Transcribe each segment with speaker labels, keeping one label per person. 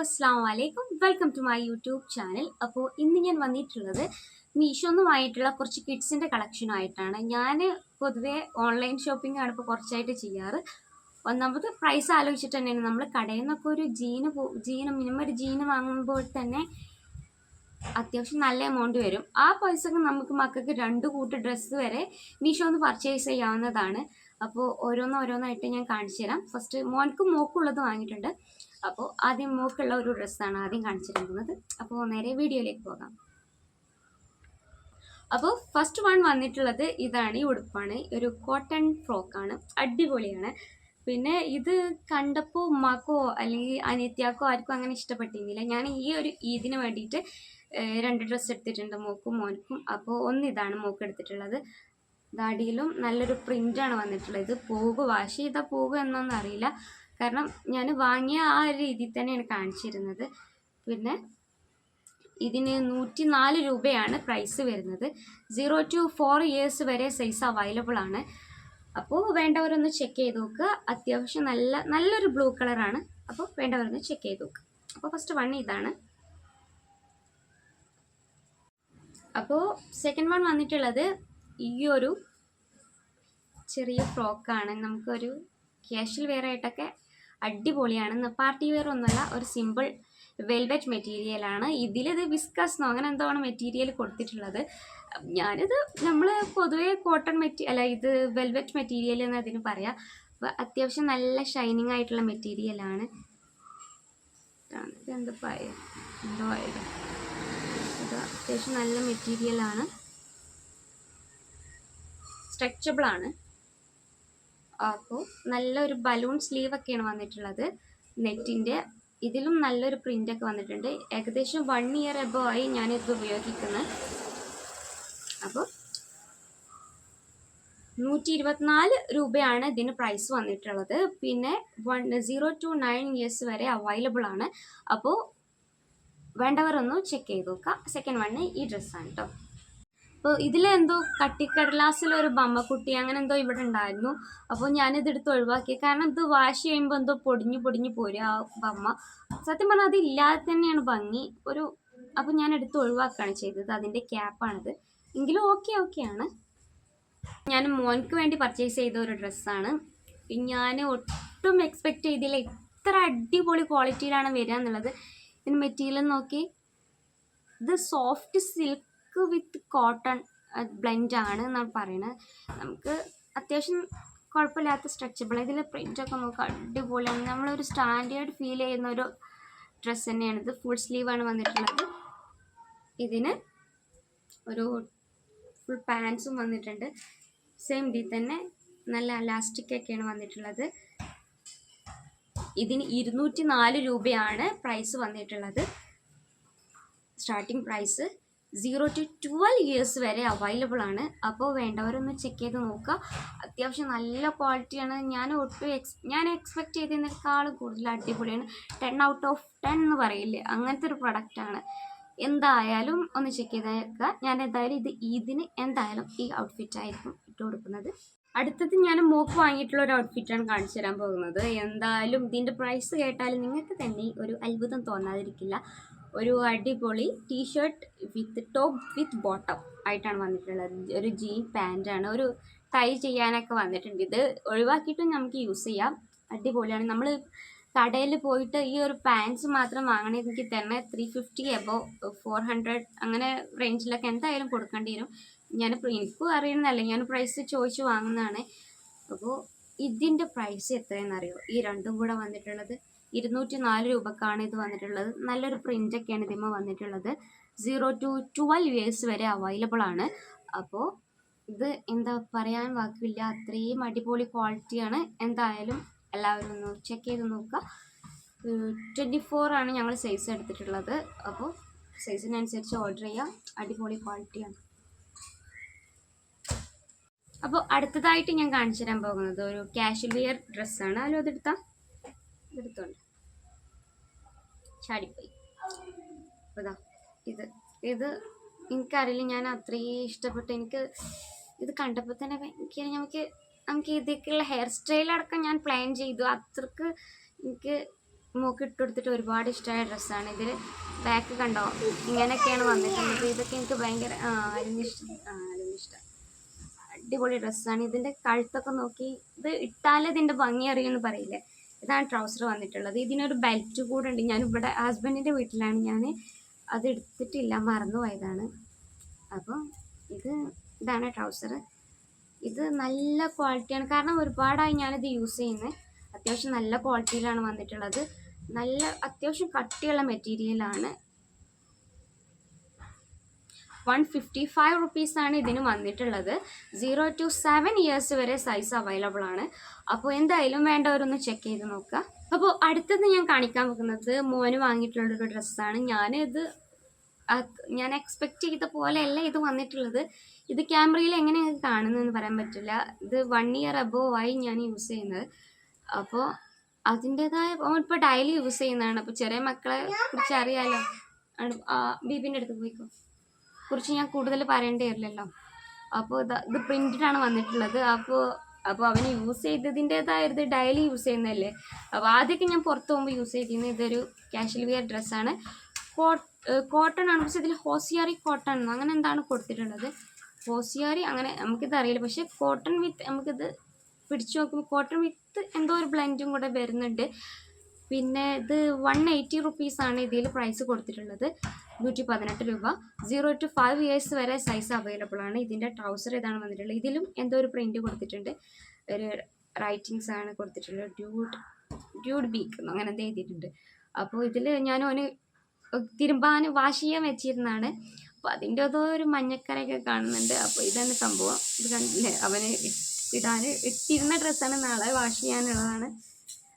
Speaker 1: അസ്സലാമു അലൈക്കും. Welcome to my YouTube channel. അപ്പോൾ ഇന്ന് ഞാൻ വന്നിട്ടുള്ളത് മീഷോന്നുമായിട്ടുള്ള കുറച്ച് കിഡ്സിൻ്റെ കളക്ഷനുമായിട്ടാണ്. ഞാൻ പൊതുവേ ഓൺലൈൻ ഷോപ്പിംഗ് ആണ് ഇപ്പോൾ കുറച്ചായിട്ട് ചെയ്യാറ്. ഒന്നാമത് പ്രൈസ് ആലോചിച്ചിട്ട് തന്നെയാണ്. നമ്മൾ കടയിൽ നിന്നൊക്കെ ഒരു ജീന് മിനിമം ഒരു ജീന് വാങ്ങുമ്പോൾ തന്നെ അത്യാവശ്യം നല്ല എമൗണ്ട് വരും. ആ പൈസക്ക് നമുക്ക് മക്കൾക്ക് 2 കൂട്ട് ഡ്രസ്സ് വരെ മീഷോന്ന് പർച്ചേസ് ചെയ്യാവുന്നതാണ്. അപ്പോൾ ഓരോന്നായിട്ട് ഞാൻ കാണിച്ചു തരാം. ഫസ്റ്റ് മോൻക്കും മോക്കുള്ളത് വാങ്ങിയിട്ടുണ്ട്. അപ്പോൾ ആദ്യം മോക്കുള്ള ഒരു ഡ്രസ്സാണ് ആദ്യം കാണിച്ചു തരുന്നത്. അപ്പോൾ നേരെ വീഡിയോയിലേക്ക് പോകാം. അപ്പോൾ ഫസ്റ്റ് വൺ വന്നിട്ടുള്ളത് ഇതാണ്. ഈ ഉടുപ്പാണ്, ഒരു കോട്ടൺ ഫ്രോക്കാണ്, അടിപൊളിയാണ്. പിന്നെ ഇത് കണ്ടപ്പോൾ ഉമ്മാക്കോ അല്ലെങ്കിൽ അനിയത്തിയാക്കോ ആർക്കും അങ്ങനെ ഇഷ്ടപ്പെട്ടിരുന്നില്ല. ഞാൻ ഈ ഒരു ഈദിന് വേണ്ടിയിട്ട് 2 ഡ്രസ്സ് എടുത്തിട്ടുണ്ട്, മോക്കും മോനക്കും. അപ്പോൾ ഒന്നിതാണ് മോക്ക് എടുത്തിട്ടുള്ളത്. ദാടിയിലും നല്ലൊരു പ്രിൻ്റാണ് വന്നിട്ടുള്ളത്. ഇത് വാഷ് ചെയ്താൽ പോകുക എന്നൊന്നും അറിയില്ല, കാരണം ഞാൻ വാങ്ങിയ ആ ഒരു രീതിയിൽ തന്നെയാണ് കാണിച്ചിരുന്നത്. പിന്നെ ഇതിന് 104 രൂപയാണ് പ്രൈസ് വരുന്നത്. 0 to 4 years വരെ സൈസ് അവൈലബിൾ ആണ്. അപ്പോൾ വേണ്ടവരൊന്ന് ചെക്ക് ചെയ്ത് നോക്കുക. അത്യാവശ്യം നല്ലൊരു ബ്ലൂ കളറാണ്. അപ്പോൾ വേണ്ടവരൊന്ന് ചെക്ക് ചെയ്ത് നോക്കുക. അപ്പോൾ ഫസ്റ്റ് വൺ ഇതാണ്. അപ്പോൾ സെക്കൻഡ് വൺ വന്നിട്ടുള്ളത് ഈ ഒരു ചെറിയ ഫ്രോക്കാണ്. നമുക്കൊരു ക്യാഷ്വൽ വെയർ ആയിട്ടൊക്കെ അടിപൊളിയാണ്. പാർട്ടി വെയർ ഒന്നുമല്ല, ഒരു സിമ്പിൾ വെൽവെറ്റ് മെറ്റീരിയലാണ്. ഇതിലിത് വിസ്കസ്ന്നോ അങ്ങനെ എന്തോ ആണ് മെറ്റീരിയൽ കൊടുത്തിട്ടുള്ളത്. ഞാനിത് നമ്മൾ പൊതുവേ കോട്ടൺ ഇത് വെൽവെറ്റ് മെറ്റീരിയൽ എന്ന് അതിന് പറയാം. അപ്പോൾ അത്യാവശ്യം നല്ല ഷൈനിങ് ആയിട്ടുള്ള മെറ്റീരിയലാണ്. ഇതെന്തോ ആയാലും ഇത് അത്യാവശ്യം നല്ല മെറ്റീരിയലാണ്, സ്ട്രെച്ചബിളാണ്. അപ്പോൾ നല്ലൊരു ബലൂൺ സ്ലീവൊക്കെയാണ് വന്നിട്ടുള്ളത്. നെറ്റിൻ്റെ ഇതിലും നല്ലൊരു പ്രിൻ്റൊക്കെ വന്നിട്ടുണ്ട്. ഏകദേശം 1 year എബോ ആയി ഞാനിത് ഉപയോഗിക്കുന്നത്. അപ്പോൾ 124 രൂപയാണ് ഇതിന് പ്രൈസ് വന്നിട്ടുള്ളത്. പിന്നെ 0 to 9 years വരെ അവൈലബിൾ ആണ്. അപ്പോൾ വേണ്ടവരൊന്ന് ചെക്ക് ചെയ്ത് നോക്കുക. സെക്കൻഡ് വണ്ണ് ഈ ഡ്രസ്സാണ് കേട്ടോ. അപ്പോൾ ഇതിലെന്തോ കട്ടിക്കടലാസിലൊരു ബമ്മക്കുട്ടി അങ്ങനെ എന്തോ ഇവിടെ ഉണ്ടായിരുന്നു. അപ്പോൾ ഞാനിതെടുത്ത് ഒഴിവാക്കി, കാരണം ഇത് വാഷ് ചെയ്യുമ്പോൾ എന്തോ പൊടിഞ്ഞു പോരും ആ ബമ്മ. സത്യം പറഞ്ഞാൽ അതില്ലാതെ തന്നെയാണ് ഭംഗി അപ്പോൾ ഞാൻ എടുത്ത് ഒഴിവാക്കുകയാണ് ചെയ്തത്. അതിൻ്റെ ക്യാപ്പാണിത്. എങ്കിലും ഓക്കെയാണ്. ഞാൻ മോൻക്ക് വേണ്ടി പർച്ചേസ് ചെയ്ത ഒരു ഡ്രസ്സാണ്. ഞാൻ ഒട്ടും എക്സ്പെക്റ്റ് ചെയ്തില്ല ഇത്ര അടിപൊളി ക്വാളിറ്റിയിലാണ് വരിക എന്നുള്ളത്. ഇതിന് മെറ്റീരിയൽ നോക്കി, ഇത് സോഫ്റ്റ് സിൽക്ക് വിത്ത് കോട്ടൺ ബ്ലെൻഡാണ് എന്നാണ് പറയുന്നത്. നമുക്ക് അത്യാവശ്യം കുഴപ്പമില്ലാത്ത സ്ട്രെച്ചബിൾ. ഇതിൽ പ്രിൻ്റൊക്കെ നമുക്ക് അടിപൊളിയാണ്. നമ്മളൊരു സ്റ്റാൻഡേർഡ് ഫീൽ ചെയ്യുന്ന ഒരു ഡ്രസ്സ് തന്നെയാണ്. ഇത് ഫുൾ സ്ലീവാണ് വന്നിട്ടുള്ളത്. ഇതിന് ഒരു ഫുൾ പാൻസും വന്നിട്ടുണ്ട്. സെയിം ഇതിൽ തന്നെ നല്ല അലാസ്റ്റിക്കൊക്കെയാണ് വന്നിട്ടുള്ളത്. ഇതിന് 204 രൂപയാണ് പ്രൈസ് വന്നിട്ടുള്ളത്. സ്റ്റാർട്ടിംഗ് പ്രൈസ് 0 to 12 years വരെ അവൈലബിൾ ആണ്. അപ്പോൾ വേണ്ടവരൊന്ന് ചെക്ക് ചെയ്ത് നോക്കുക. അത്യാവശ്യം നല്ല ക്വാളിറ്റിയാണ്. ഞാൻ എക്സ്പെക്റ്റ് ചെയ്തതിനേക്കാളും കൂടുതൽ അടിപൊളിയാണ്. 10 out of 10 എന്ന് പറയില്ലേ, അങ്ങനത്തെ ഒരു പ്രൊഡക്റ്റാണ്. എന്തായാലും ഒന്ന് ചെക്ക് ചെയ്തേക്കുക. ഞാൻ എന്തായാലും ഇതിന് എന്തായാലും ഈ ഔട്ട്ഫിറ്റ് ആയിരിക്കും ഇട്ട് കൊടുക്കുന്നത്. അടുത്തത് ഞാൻ മോക്ക് വാങ്ങിയിട്ടുള്ള ഒരു ഔട്ട്ഫിറ്റാണ് കാണിച്ചു തരാൻ പോകുന്നത്. എന്തായാലും ഇതിൻ്റെ പ്രൈസ് കേട്ടാൽ നിങ്ങൾക്ക് തന്നെ ഒരു അത്ഭുതം തോന്നാതിരിക്കില്ല. ഒരു അടിപൊളി T shirt with top with bottom ആയിട്ടാണ് വന്നിട്ടുള്ളത്. ഒരു ജീൻ പാൻറ്റാണ്, ഒരു ടൈ ചെയ്യാനൊക്കെ വന്നിട്ടുണ്ട്. ഇത് ഒഴിവാക്കിയിട്ടും നമുക്ക് യൂസ് ചെയ്യാം. അടിപൊളിയാണ്. നമ്മൾ കടയിൽ പോയിട്ട് ഈ ഒരു പാൻസ് മാത്രം വാങ്ങണമെങ്കിൽ തന്നെ 350 എബോ 400 അങ്ങനെ റേഞ്ചിലൊക്കെ എന്തായാലും കൊടുക്കേണ്ടി വരും. എനിക്കും അറിയുന്നതല്ല, ഞാൻ പ്രൈസ് ചോദിച്ച് വാങ്ങുന്നതാണ്. അപ്പോൾ ഇതിൻ്റെ പ്രൈസ് എത്രയെന്നറിയോ? ഈ രണ്ടും കൂടെ വന്നിട്ടുള്ളത് 204 രൂപക്കാണ് ഇത് വന്നിട്ടുള്ളത്. നല്ലൊരു പ്രിൻ്റൊക്കെയാണ് ഇതിന്മേൽ വന്നിട്ടുള്ളത്. 0 to 12 years വരെ അവൈലബിൾ ആണ്. അപ്പോൾ ഇത് എന്താ പറയാൻ വാക്കില്ല, അത്രയും അടിപൊളി ക്വാളിറ്റിയാണ്. എന്തായാലും എല്ലാവരും ഒന്ന് ചെക്ക് ചെയ്ത് നോക്കുക. 24 ആണ് ഞങ്ങൾ സൈസ് എടുത്തിട്ടുള്ളത്. അപ്പോൾ സൈസിനനുസരിച്ച് ഓർഡർ ചെയ്യാം. അടിപൊളി ക്വാളിറ്റിയാണ്. അപ്പോൾ അടുത്തതായിട്ട് ഞാൻ കാണിച്ചു തരാൻ പോകുന്നത് ഒരു കാഷ്വൽ വെയർ ഡ്രസ്സാണ്. ഇതെടുത്തോണ്ട് ചാടിപ്പോയി. അപ്പോൾ ഇത് എനിക്കറിയില്ല, ഞാൻ അത്രയും ഇഷ്ടപ്പെട്ടു. എനിക്ക് ഇത് കണ്ടപ്പോൾ തന്നെ ഭയങ്കര നമുക്ക് ഇതിലേക്കുള്ള ഹെയർ സ്റ്റൈലടക്കം ഞാൻ പ്ലാൻ ചെയ്തു. അത്രക്ക് എനിക്ക് മോക്ക് ഇട്ട് കൊടുത്തിട്ട് ഒരുപാട് ഇഷ്ടമായ ഡ്രസ്സാണ്. ഇതിൽ ബാക്ക് കണ്ടോ, ഇങ്ങനെയൊക്കെയാണ് വന്നിട്ടുള്ളത്. ഇതൊക്കെ എനിക്ക് ഭയങ്കര ഇഷ്ടം. അടിപൊളി ഡ്രസ്സാണ്. ഇതിൻ്റെ കഴുത്തൊക്കെ നോക്കി, ഇത് ഇട്ടാലേ ഇതിൻ്റെ ഭംഗി അറിയുമെന്ന് പറയില്ലേ. ഇതാണ് ട്രൗസർ വന്നിട്ടുള്ളത്. ഇതിനൊരു ബെൽറ്റ് കൂടെ ഉണ്ട്. ഞാനിവിടെ ഹസ്ബൻഡിൻ്റെ വീട്ടിലാണ്, ഞാൻ അത് എടുത്തിട്ടില്ല, മറന്നുപോയതാണ്. അപ്പോൾ ഇതാണ് ട്രൗസർ. ഇത് നല്ല ക്വാളിറ്റിയാണ്, കാരണം ഒരുപാടായി ഞാനിത് യൂസ് ചെയ്യുന്നത്. അത്യാവശ്യം നല്ല ക്വാളിറ്റിയിലാണ് വന്നിട്ടുള്ളത്. നല്ല അത്യാവശ്യം കട്ടിയുള്ള മെറ്റീരിയലാണ്. 155 റുപ്പീസാണ് ഇതിന് വന്നിട്ടുള്ളത്. 0 to 7 ഇയേഴ്സ് വരെ സൈസ് അവൈലബിൾ ആണ്. അപ്പോൾ എന്തായാലും വേണ്ടവരൊന്ന് ചെക്ക് ചെയ്ത് നോക്കുക. അപ്പോൾ അടുത്തത് ഞാൻ കാണിക്കാൻ പോകുന്നത് മോന് വാങ്ങിയിട്ടുള്ളൊരു ഡ്രസ്സാണ്. ഞാൻ എക്സ്പെക്റ്റ് ചെയ്ത പോലെയല്ല ഇത് വന്നിട്ടുള്ളത്. ഇത് ക്യാമറയിൽ എങ്ങനെയാണ് കാണുന്നതെന്ന് പറയാൻ പറ്റില്ല. ഇത് 1 ഇയർ അബോവ് ആയി ഞാൻ യൂസ് ചെയ്യുന്നത്. അപ്പോൾ അതിൻ്റെതായ ഇപ്പോൾ ഡെയിലി യൂസ് ചെയ്യുന്നതാണ്. അപ്പോൾ ചെറിയ മക്കളെ കുറിച്ച് അറിയാമല്ലോ. ബീബിൻ്റെ അടുത്ത് പോയിക്കോ, കുറിച്ച് ഞാൻ കൂടുതൽ പറയേണ്ടി വരില്ലല്ലോ. അപ്പോൾ ഇത് പ്രിൻറ്റഡാണ് വന്നിട്ടുള്ളത്. അപ്പോൾ അവന് യൂസ് ചെയ്തതിൻ്റെതായ ഇത് ഡെയിലി യൂസ് ചെയ്യുന്നതല്ലേ. അപ്പോൾ ആദ്യമൊക്കെ ഞാൻ പുറത്ത് പോകുമ്പോൾ യൂസ് ചെയ്തിരുന്നത് ഇതൊരു കാഷ്വൽ വെയർ ഡ്രസ്സാണ്. കോട്ടൺ ആണ്, പക്ഷേ ഇതിൽ ഹോസിയാറി കോട്ടൺ അങ്ങനെ എന്താണ് കൊടുത്തിട്ടുള്ളത്. ഹോസിയാറി അങ്ങനെ നമുക്കിത് അറിയില്ല, പക്ഷേ കോട്ടൺ വിത്ത് നമുക്കിത് പിടിച്ചു നോക്കുമ്പോൾ കോട്ടൺ വിത്ത് എന്തോ ഒരു ബ്ലെൻഡും കൂടെ വരുന്നുണ്ട്. പിന്നെ ഇത് 180 റുപ്പീസാണ് ഇതിൽ പ്രൈസ് കൊടുത്തിട്ടുള്ളത്. 118 രൂപ. 0 to 5 ഇയേഴ്സ് വരെ സൈസ് അവൈലബിൾ ആണ്. ഇതിൻ്റെ ട്രൗസർ ഇതാണ് വന്നിട്ടുള്ളത്. ഇതിലും എന്തോ ഒരു പ്രിൻറ്റ് കൊടുത്തിട്ടുണ്ട്, ഒരു റൈറ്റിങ്സ് ആണ് കൊടുത്തിട്ടുള്ളത്. ഡ്യൂഡ് ബീക്ക് അങ്ങനെ എന്ത് എഴുതിയിട്ടുണ്ട്. അപ്പോൾ ഇതിൽ ഞാൻ അവന് തിരുമ്പാൻ വാഷ് ചെയ്യാൻ വെച്ചിരുന്നതാണ്. അപ്പോൾ അതിൻ്റെ ഏതോ ഒരു മഞ്ഞക്കരയൊക്കെ കാണുന്നുണ്ട്. അപ്പോൾ ഇതാണ് സംഭവം. ഇത് കണ്ടില്ലേ, അവന് ഇട്ടിരുന്ന ഡ്രസ്സാണ്, നാളെ വാഷ് ചെയ്യാനുള്ളതാണ്.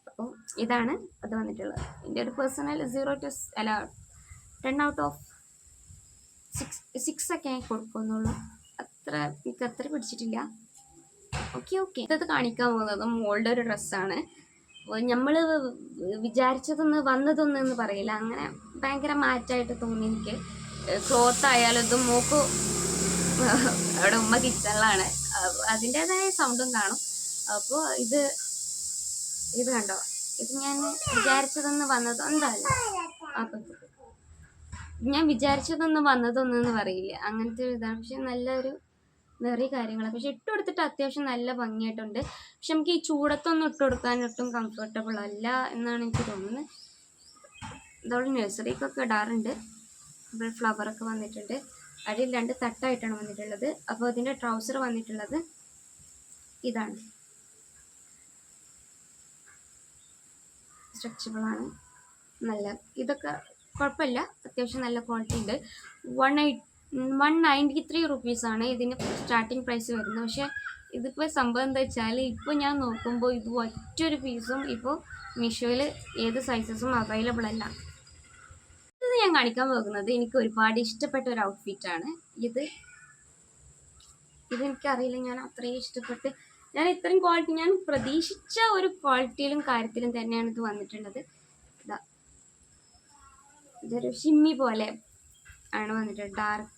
Speaker 1: അപ്പോൾ ഇതാണ് അത് വന്നിട്ടുള്ളത്. എൻ്റെ ഒരു പേഴ്സണൽ 10 ഔട്ട് ഓഫ് 6 ഒക്കെ കൊടുക്കുന്നുള്ളൂ. എനിക്ക് അത്ര പിടിച്ചിട്ടില്ല. ഓക്കെ. ഇത് കാണിക്കാൻ പോകുന്നത് മോളുടെ ഒരു ഡ്രസ്സാണ്. അപ്പോൾ നമ്മൾ വന്നതൊന്നെന്ന് പറയില്ല, അങ്ങനെ ഭയങ്കര മാറ്റായിട്ട് തോന്നി എനിക്ക്. ക്ലോത്ത് ആയാലും ഇത് മോക്ക് അവിടെ ഉമ്മ കിച്ചണിലാണ്, അതിൻ്റെതായ സൗണ്ടും കാണും. അപ്പോൾ ഇത് കണ്ടോ, ഇത് ഞാൻ വിചാരിച്ചതൊന്ന് വന്നതോ എന്തായാലും ഞാൻ വിചാരിച്ചതൊന്ന് വന്നതൊന്നെന്ന് പറയില്ല, അങ്ങനത്തെ ഒരു ഇതാണ്. പക്ഷെ നല്ലൊരു നിറയെ കാര്യങ്ങളാണ്. പക്ഷെ ഇട്ട് കൊടുത്തിട്ട് അത്യാവശ്യം നല്ല ഭംഗിയായിട്ടുണ്ട്. പക്ഷെ നമുക്ക് ഈ ചൂടത്തൊന്നും ഇട്ട് കൊടുക്കാൻ ഒട്ടും കംഫർട്ടബിൾ അല്ല എന്നാണ് എനിക്ക് തോന്നുന്നത്. ഇതോടെ നഴ്സറിക്കൊക്കെ ഇടാറുണ്ട്. ഇവിടെ ഫ്ലവറൊക്കെ വന്നിട്ടുണ്ട്. അടിയിൽ 2 തട്ടായിട്ടാണ് വന്നിട്ടുള്ളത്. അപ്പോൾ അതിൻ്റെ ട്രൗസർ വന്നിട്ടുള്ളത് ഇതാണ്. സ്ട്രെച്ചബിളാണ്, നല്ല ഇതൊക്കെ കുഴപ്പമില്ല, അത്യാവശ്യം നല്ല ക്വാളിറ്റി ഉണ്ട്. 193 റുപ്പീസാണ് ഇതിന് സ്റ്റാർട്ടിങ് പ്രൈസ് വരുന്നത്. പക്ഷേ ഇതിപ്പോൾ സംഭവം എന്താ വെച്ചാൽ, ഇപ്പോൾ ഞാൻ നോക്കുമ്പോൾ ഇത് ഒറ്റൊരു പീസും ഇപ്പോൾ മീഷോയിൽ ഏത് സൈസസും അവൈലബിൾ അല്ല. ഇത് ഞാൻ കാണിക്കാൻ പോകുന്നത് എനിക്ക് ഒരുപാട് ഇഷ്ടപ്പെട്ട ഒരു ഔട്ട്ഫിറ്റാണ്. ഇതെനിക്കറിയില്ല, ഞാൻ അത്രയും ഇഷ്ടപ്പെട്ട്, ഞാൻ ഇത്രയും ക്വാളിറ്റി ഞാൻ പ്രതീക്ഷിച്ച ഒരു ക്വാളിറ്റിയിലും കാര്യത്തിലും തന്നെയാണ് ഇത് വന്നിട്ടുള്ളത്. ഇതൊരു ഷിമ്മി പോലെ ആണ് വന്നിട്ടുള്ളത്. ഡാർക്ക്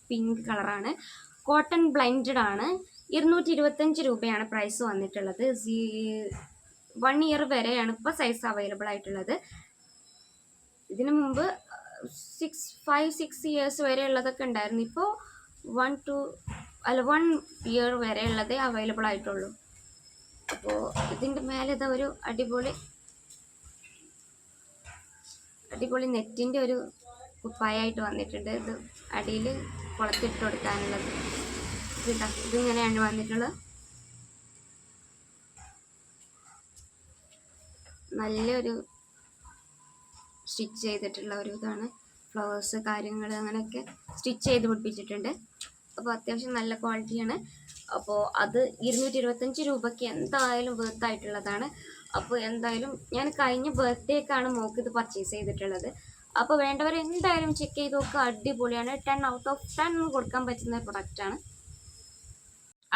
Speaker 1: പിങ്ക് കളറാണ്, കോട്ടൺ ബ്ലെൻഡഡ് ആണ്. 225 രൂപയാണ് പ്രൈസ് വന്നിട്ടുള്ളത്. 1 ഇയർ വരെയാണ് ഇപ്പോൾ സൈസ് അവൈലബിൾ ആയിട്ടുള്ളത്. ഇതിനു മുമ്പ് 5-6 ഇയേഴ്സ് വരെ ഉള്ളതൊക്കെ ഉണ്ടായിരുന്നു. ഇപ്പോൾ 1 ഇയർ വരെ ഉള്ളതേ അവൈലബിൾ ആയിട്ടുള്ളൂ. അപ്പോൾ ഇതിൻ്റെ മേലെ ഇതാ ഒരു അടിപൊളി നെറ്റിൻ്റെ ഒരു കുപ്പായായിട്ട് വന്നിട്ടുണ്ട്. ഇത് അടിയിൽ കുളത്തിട്ട് കൊടുക്കാനുള്ളത്. ഇതിങ്ങനെയാണ് വന്നിട്ടുള്ളത്. നല്ലൊരു സ്റ്റിച്ച് ചെയ്തിട്ടുള്ള ഒരു ഇതാണ്. ഫ്ലവേഴ്സ് കാര്യങ്ങൾ അങ്ങനെയൊക്കെ സ്റ്റിച്ച് ചെയ്ത് പിടിപ്പിച്ചിട്ടുണ്ട്. അപ്പോൾ അത്യാവശ്യം നല്ല ക്വാളിറ്റിയാണ്. അപ്പോൾ അത് 225 രൂപയ്ക്ക് എന്തായാലും വർത്തായിട്ടുള്ളതാണ്. അപ്പോൾ എന്തായാലും ഞാൻ കഴിഞ്ഞ ബർത്ത്ഡേക്കാണ് മോക്ക് ഇത് പർച്ചേസ് ചെയ്തിട്ടുള്ളത്. അപ്പോൾ വേണ്ടവർ എന്തായാലും ചെക്ക് ചെയ്ത് നോക്കുക, അടിപൊളിയാണ്. 10 ഔട്ട് ഓഫ് 10 കൊടുക്കാൻ പറ്റുന്ന പ്രൊഡക്റ്റാണ്.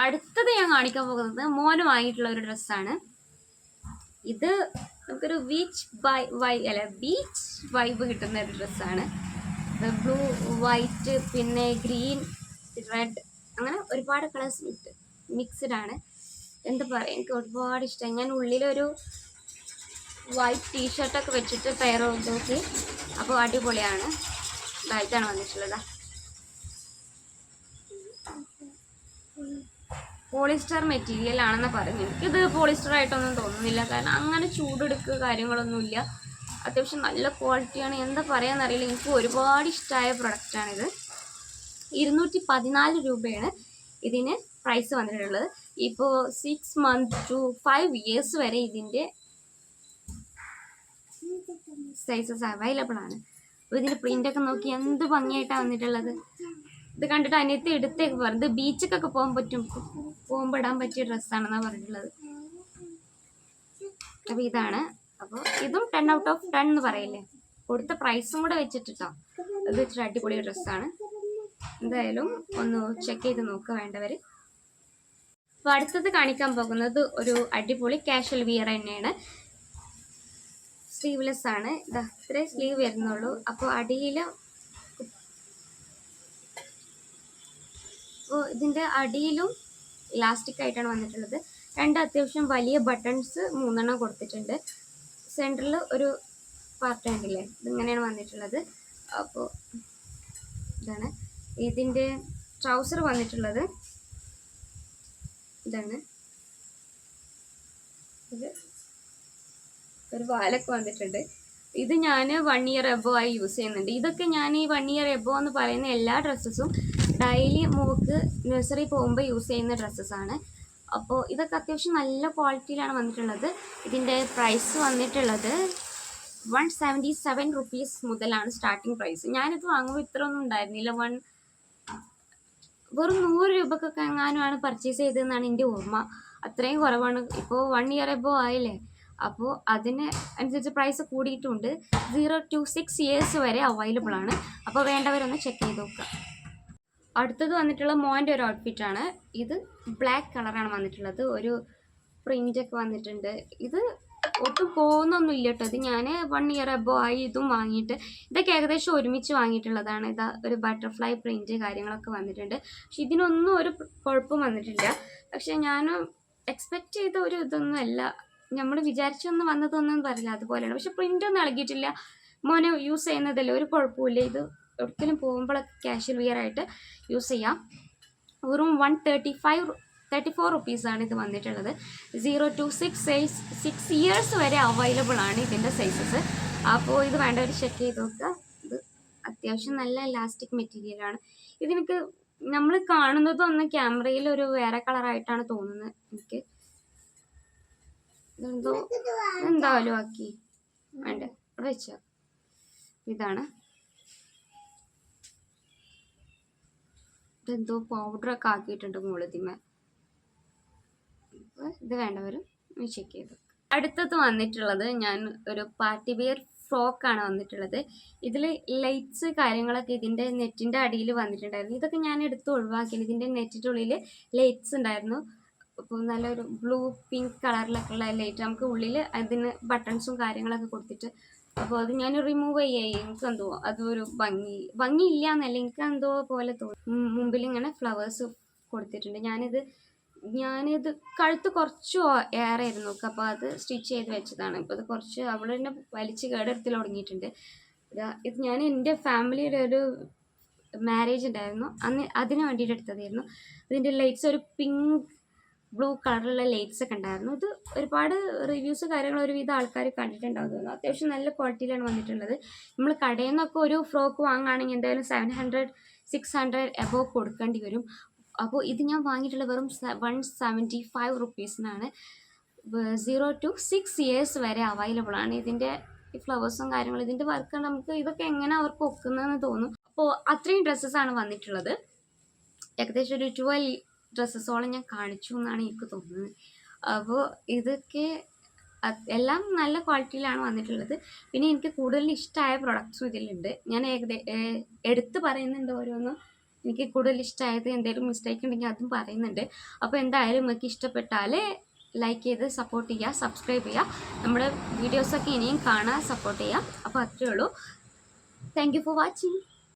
Speaker 1: അടുത്തത് ഞാൻ കാണിക്കാൻ പോകുന്നത് മോന് വാങ്ങിയിട്ടുള്ള ഒരു ഡ്രസ്സാണ്. ഇത് നമുക്കൊരു ബീച്ച് വൈബ് കിട്ടുന്ന ഒരു ഡ്രസ്സാണ്. ബ്ലൂ, വൈറ്റ്, പിന്നെ ഗ്രീൻ, റെഡ്, അങ്ങനെ ഒരുപാട് കളേഴ്സ് മിക്സ്ഡ് ആണ്. എന്താ പറയുക, എനിക്ക് ഒരുപാട് ഇഷ്ടമായി. ഞാൻ ഉള്ളിലൊരു വൈറ്റ് ടീഷർട്ടൊക്കെ വെച്ചിട്ട് പെയർ നോക്കി. അപ്പോൾ അടിപൊളിയാണ്. ഇതായിട്ടാണ് വന്നിട്ടുള്ളത്. പോളിസ്റ്റർ മെറ്റീരിയൽ ആണെന്ന് പറഞ്ഞു. എനിക്കിത് പോളിസ്റ്റർ ആയിട്ടൊന്നും തോന്നുന്നില്ല, കാരണം അങ്ങനെ ചൂടെടുക്കുക കാര്യങ്ങളൊന്നുമില്ല. അത്യാവശ്യം നല്ല ക്വാളിറ്റിയാണ്. എന്താ പറയാന്നറിയില്ല, എനിക്ക് ഒരുപാട് ഇഷ്ടമായ പ്രൊഡക്റ്റാണിത്. 214 രൂപയാണ് ഇതിന് പ്രൈസ് വന്നിട്ടുള്ളത്. ഇപ്പോൾ 6 months to 5 years വരെ ഇതിൻ്റെ സൈസസ് അവൈലബിൾ ആണ്. അപ്പോൾ ഇതിൻ്റെ പ്രിൻ്റൊക്കെ നോക്കി എന്ത് ഭംഗിയായിട്ടാണ് വന്നിട്ടുള്ളത്. ഇത് കണ്ടിട്ട് അതിനകത്ത് എടുത്തേക്ക് പറഞ്ഞത് ബീച്ചിക്കൊക്കെ പോകുമ്പോൾ ഇടാൻ പറ്റിയ ഡ്രസ്സാണെന്നാണ് പറഞ്ഞിട്ടുള്ളത്. അപ്പോൾ ഇതാണ്. അപ്പോൾ ഇതും 10 out of 10 എന്ന് പറയില്ലേ, കൊടുത്ത പ്രൈസും കൂടെ വെച്ചിട്ടോ ഇത് ഇച്ചിരി അടിപൊളി ഡ്രസ്സാണ്. എന്തായാലും ഒന്ന് ചെക്ക് ചെയ്ത് നോക്കുക വേണ്ടവർ. അപ്പോൾ അടുത്തത് കാണിക്കാൻ പോകുന്നത് ഒരു അടിപൊളി കാഷ്വൽ വിയർ തന്നെയാണ്. സ്ലീവ്ലെസ് ആണ്. ഇതാ ഇത്രേ സ്ലീവ് വരുന്നുള്ളൂ. അപ്പോൾ ഇതിൻ്റെ അടിയിലും ഇലാസ്റ്റിക് ആയിട്ടാണ് വന്നിട്ടുള്ളത്. 2 അത്യാവശ്യം വലിയ ബട്ടൺസ് 3 കൊടുത്തിട്ടുണ്ട്. സെൻറ്ററിൽ ഒരു പാർട്ട് ഉണ്ടല്ലേ, ഇതിങ്ങനെയാണ് വന്നിട്ടുള്ളത്. അപ്പോൾ ഇതാണ് ഇതിൻ്റെ ട്രൗസർ വന്നിട്ടുള്ളത്. ഇതാണ് ഇത് ഒരു വാലൊക്കെ വന്നിട്ടുണ്ട്. ഇത് ഞാൻ 1 year എബോ ആയി യൂസ് ചെയ്യുന്നുണ്ട്. ഇതൊക്കെ ഞാൻ ഈ 1 year എബോ എന്ന് പറയുന്ന എല്ലാ ഡ്രസ്സസും ഡെയിലി മോൾക്ക് നഴ്സറി പോകുമ്പോൾ യൂസ് ചെയ്യുന്ന ഡ്രസ്സസാണ്. അപ്പോൾ ഇതൊക്കെ അത്യാവശ്യം നല്ല ക്വാളിറ്റിയിലാണ് വന്നിട്ടുള്ളത്. ഇതിൻ്റെ പ്രൈസ് വന്നിട്ടുള്ളത് 177 rupees മുതലാണ് സ്റ്റാർട്ടിങ് പ്രൈസ്. ഞാനിത് വാങ്ങുമ്പോൾ ഇത്ര ഒന്നും ഉണ്ടായിരുന്നില്ല. വെറും 100 രൂപക്കൊക്കെ എങ്ങാനുമാണ് പർച്ചേസ് ചെയ്തതെന്നാണ് എൻ്റെ ഓർമ്മ. അത്രയും കുറവാണ്. ഇപ്പോൾ 1 year എബോ ആയില്ലേ, അപ്പോൾ അതിന് അനുസരിച്ച് പ്രൈസ് കൂടിയിട്ടുണ്ട്. 0 to 6 years വരെ അവൈലബിൾ ആണ്. അപ്പോൾ വേണ്ടവരൊന്ന് ചെക്ക് ചെയ്ത് നോക്കുക. അടുത്തത് വന്നിട്ടുള്ള മോൻ്റെ ഒരു ഔട്ട്ഫിറ്റാണ്. ഇത് ബ്ലാക്ക് കളറാണ് വന്നിട്ടുള്ളത്. ഒരു പ്രിൻ്റൊക്കെ വന്നിട്ടുണ്ട്. ഇത് ഒട്ടും പോകുന്നൊന്നും ഇല്ല കേട്ടോ. ഇത് ഞാൻ 1 year എബോ ആയി ഇതും വാങ്ങിയിട്ട്. ഇതൊക്കെ ഏകദേശം ഒരുമിച്ച് വാങ്ങിയിട്ടുള്ളതാണ്. ഇതാ ഒരു ബട്ടർഫ്ലൈ പ്രിൻറ്റ് കാര്യങ്ങളൊക്കെ വന്നിട്ടുണ്ട്. പക്ഷെ ഇതിനൊന്നും ഒരു കുഴപ്പം വന്നിട്ടില്ല. പക്ഷെ ഞാൻ എക്സ്പെക്റ്റ് ചെയ്ത ഒരു ഇതൊന്നും അല്ല, നമ്മൾ വിചാരിച്ചൊന്നും വന്നതൊന്നും പറയില്ല അതുപോലെയാണ്. പക്ഷെ പ്രിൻ്റൊന്നും ഇളകിയിട്ടില്ല. മോനെ യൂസ് ചെയ്യുന്നതല്ലേ, ഒരു കുഴപ്പമില്ല. ഇത് ഒരിക്കലും പോകുമ്പോഴൊക്കെ കാഷ്വൽ വിയർ ആയിട്ട് യൂസ് ചെയ്യാം. വെറും 134 rupees ഇത് വന്നിട്ടുള്ളത്. 0 to 6 years വരെ അവൈലബിൾ ആണ് ഇതിൻ്റെ സൈസസ്. അപ്പോൾ ഇത് വേണ്ടവർ ചെക്ക് ചെയ്ത് നോക്കുക. ഇത് അത്യാവശ്യം നല്ല ഇലാസ്റ്റിക് മെറ്റീരിയലാണ്. ഇതിനൊക്കെ നമ്മൾ കാണുന്നതൊന്നും ക്യാമറയിൽ ഒരു വേറെ കളറായിട്ടാണ് തോന്നുന്നത് എനിക്ക്. എന്തായാലും ആക്കി വേണ്ട ഇവിടെ വെച്ചോ. ഇതാണ്. ഇതെന്തോ പൗഡറൊക്കെ ആക്കിയിട്ടുണ്ട് മുകളിൽ. ഇത് വേണ്ടവരും ചെക്ക് ചെയ്തു. അടുത്തത് വന്നിട്ടുള്ളത് ഞാൻ ഒരു പാർട്ടി വെയർ ഫ്രോക്കാണ് വന്നിട്ടുള്ളത്. ഇതിൽ ലൈറ്റ്സ് കാര്യങ്ങളൊക്കെ ഇതിൻ്റെ നെറ്റിൻ്റെ അടിയിൽ വന്നിട്ടുണ്ടായിരുന്നു. ഇതൊക്കെ ഞാൻ എടുത്ത് ഒഴിവാക്കിയത്. ഇതിൻ്റെ നെറ്റിൻ്റെ ഉള്ളിൽ ലൈറ്റ്സ് ഉണ്ടായിരുന്നു. അപ്പോൾ നല്ലൊരു ബ്ലൂ പിങ്ക് കളറിലൊക്കെ ഉള്ള ലൈറ്റ് നമുക്ക് ഉള്ളിൽ അതിന് ബട്ടൺസും കാര്യങ്ങളൊക്കെ കൊടുത്തിട്ട്. അപ്പോൾ അത് ഞാൻ റിമൂവ് ചെയ്യായി. എനിക്കെന്തോ അതൊരു ഭംഗിയില്ല എന്നല്ല, എനിക്ക് എന്തോ പോലെ തോന്നി. മുമ്പിൽ ഇങ്ങനെ ഫ്ലവേഴ്സ് കൊടുത്തിട്ടുണ്ട്. ഞാനിത് കഴുത്ത് കുറച്ച് ഏറായിരുന്നു നോക്കുക. അപ്പോൾ അത് സ്റ്റിച്ച് ചെയ്ത് വെച്ചതാണ്. ഇപ്പോൾ ഇത് കുറച്ച് അവിടെ തന്നെ വലിച്ച് കേടെടുത്തിൽ തുടങ്ങിയിട്ടുണ്ട്. ഇത് ഞാൻ എൻ്റെ ഫാമിലിയുടെ ഒരു മാരേജ് ഉണ്ടായിരുന്നു, അതിന് വേണ്ടിയിട്ട് എടുത്തതായിരുന്നു. ഇതിൻ്റെ ലൈറ്റ്സ് ഒരു പിങ്ക് ബ്ലൂ കളറിലുള്ള ലൈറ്റ്സ് ഒക്കെ ഉണ്ടായിരുന്നു. ഇത് ഒരുപാട് റിവ്യൂസ് കാര്യങ്ങൾ ഒരുവിധം ആൾക്കാർ കണ്ടിട്ടുണ്ടാകുന്നു. അത്യാവശ്യം നല്ല ക്വാളിറ്റിയിലാണ് വന്നിട്ടുള്ളത്. നമ്മൾ കടയിൽ നിന്നൊക്കെ ഒരു ഫ്രോക്ക് വാങ്ങുകയാണെങ്കിൽ എന്തായാലും 700-600 എബോ കൊടുക്കേണ്ടി വരും. അപ്പോൾ ഇത് ഞാൻ വാങ്ങിയിട്ടുള്ള വെറും 175 rupees-നാണ്. 0 to 6 years വരെ അവൈലബിൾ ആണ്. ഇതിൻ്റെ ഈ ഫ്ലവേഴ്സും കാര്യങ്ങളും ഇതിൻ്റെ വർക്ക് നമുക്ക് ഇതൊക്കെ എങ്ങനെ അവർക്ക് ഒക്കുന്നതെന്ന് തോന്നും. അപ്പോൾ അത്രയും ഡ്രസ്സസാണ് വന്നിട്ടുള്ളത്. ഏകദേശം ഒരു 12 ഡ്രസ്സസോളം ഞാൻ കാണിച്ചു എന്നാണ് എനിക്ക് തോന്നുന്നത്. അപ്പോൾ ഇതൊക്കെ എല്ലാം നല്ല ക്വാളിറ്റിയിലാണ് വന്നിട്ടുള്ളത്. പിന്നെ എനിക്ക് കൂടുതൽ ഇഷ്ടമായ പ്രൊഡക്ട്സും ഇതിലുണ്ട്. ഞാൻ എടുത്ത് പറയുന്നുണ്ട് ഓരോന്നും. എനിക്ക് കൂടുതൽ ഇഷ്ടമായത് എന്തെങ്കിലും മിസ്റ്റേക്ക് ഉണ്ടെങ്കിൽ അതും പറയുന്നുണ്ട്. അപ്പോൾ എന്തായാലും നിങ്ങൾക്ക് ഇഷ്ടപ്പെട്ടാൽ ലൈക്ക് ചെയ്ത് സപ്പോർട്ട് ചെയ്യുക, സബ്സ്ക്രൈബ് ചെയ്യുക. നമ്മുടെ വീഡിയോസൊക്കെ ഇനിയും കാണാൻ സപ്പോർട്ട് ചെയ്യുക. അപ്പോൾ അത്രയേ ഉള്ളൂ. Thank you for watching.